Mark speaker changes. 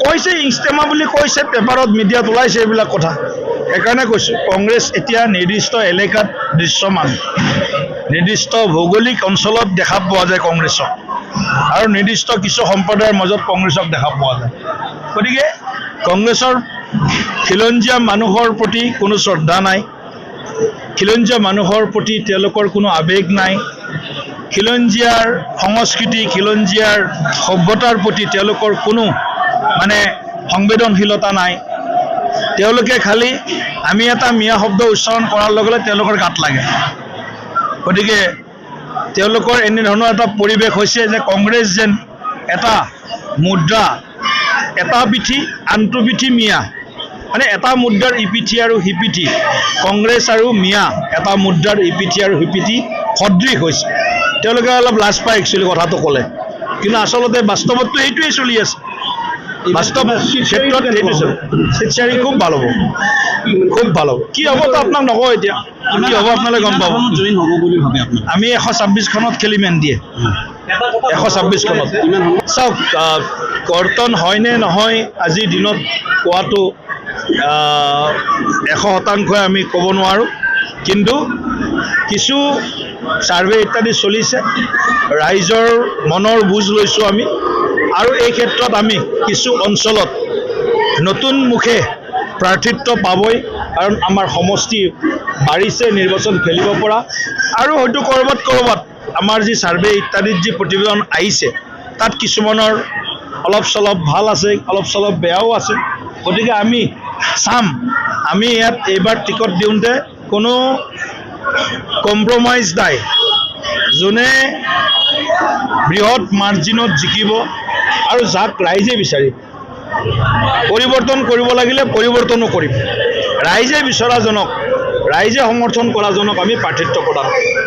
Speaker 1: কৈছে ইনষ্টেমা বুলি কৈছে, পেপাৰত মিডিয়াত ওলাইছে এইবিলাক কথা। সেইকাৰণে কৈছোঁ কংগ্ৰেছ এতিয়া নিৰ্দিষ্ট এলেকাত দৃশ্যমান, নিৰ্দিষ্ট ভৌগোলিক অঞ্চলত দেখা পোৱা যায় কংগ্ৰেছক, আৰু নিৰ্দিষ্ট কিছু সম্প্ৰদায়ৰ মাজত কংগ্ৰেছক দেখা পোৱা যায়। গতিকে কংগ্ৰেছৰ খিলঞ্জীয়া মানুহৰ প্ৰতি কোনো শ্ৰদ্ধা নাই, খিলঞ্জীয়া মানুহৰ প্ৰতি তেওঁলোকৰ কোনো আৱেগ নাই, খিলঞ্জীয়াৰ সংস্কৃতি, খিলঞ্জীয়াৰ সভ্যতাৰ প্ৰতি তেওঁলোকৰ কোনো সংবেদনশীলতা নাই। তেওঁলোকে খালি আমি এটা মিয়া শব্দ উচ্চাৰণ কৰাৰ লগে লগে তেওঁলোকৰ গাত লাগে। গতিকে তেওঁলোকৰ এনেধৰণৰ এটা পৰিৱেশ হৈছে যে কংগ্ৰেছ যেন এটা মুদ্ৰা, এটা পিঠি আনটো পিঠি মিয়া, এটা মুদ্ৰাৰ ইপিঠি আৰু সিপিঠি। কংগ্ৰেছ আৰু মিয়া এটা মুদ্ৰাৰ ইপিঠি আৰু সিপিঠি সদৃশ হৈছে। তেওঁলোকে অলপ লাজ পায় একচুৱেলি কথাটো ক'লে, কিন্তু আচলতে বাস্তৱতটো এইটোৱেই চলি আছে। বাস্তৱ ক্ষেত্ৰত এইটো চিট খুব ভাল হ'ব, খুব ভাল হ'ব। কি হ'ব তো আপোনাক নকওঁ এতিয়া, কি হ'ব আপোনালোকে গম পাব। আমি 126খনত খেলিম NDA, 126খনত। চাওক, কৰ্তন হয়নে নহয় আজিৰ দিনত কোৱাটো 100% আমি ক'ব নোৱাৰোঁ, কিন্তু কিছু ছাৰ্ভে ইত্যাদি চলিছে, ৰাইজৰ মনৰ বুজ লৈছোঁ আমি, আৰু এই ক্ষেত্ৰত আমি কিছু অঞ্চলত নতুন মুখে প্ৰাৰ্থিত্ব পাবই, কাৰণ আমাৰ সমষ্টি বাঢ়িছে নিৰ্বাচন খেলিব পৰা, আৰু হয়তো ক'ৰবাত আমাৰ যি ছাৰ্ভে ইত্যাদিত যি প্ৰতিবেদন আহিছে তাত কিছুমানৰ অলপ চলপ ভাল আছে, অলপ চলপ বেয়াও আছে। গতিকে আমি চাম, আমি ইয়াত এইবাৰ টিকট দিওঁতে কোনো কম্প্ৰমাইজ নাই। যোনে বৃহৎ মাৰ্জিনত জিকিব আৰু যাক ৰাইজে বিচাৰিব, পৰিৱৰ্তন কৰিব লাগিলে পৰিৱৰ্তনো কৰিম, ৰাইজে বিচৰাজনক, ৰাইজে সমৰ্থন কৰাজনক আমি প্ৰাৰ্থিত্ব প্ৰদান কৰিম।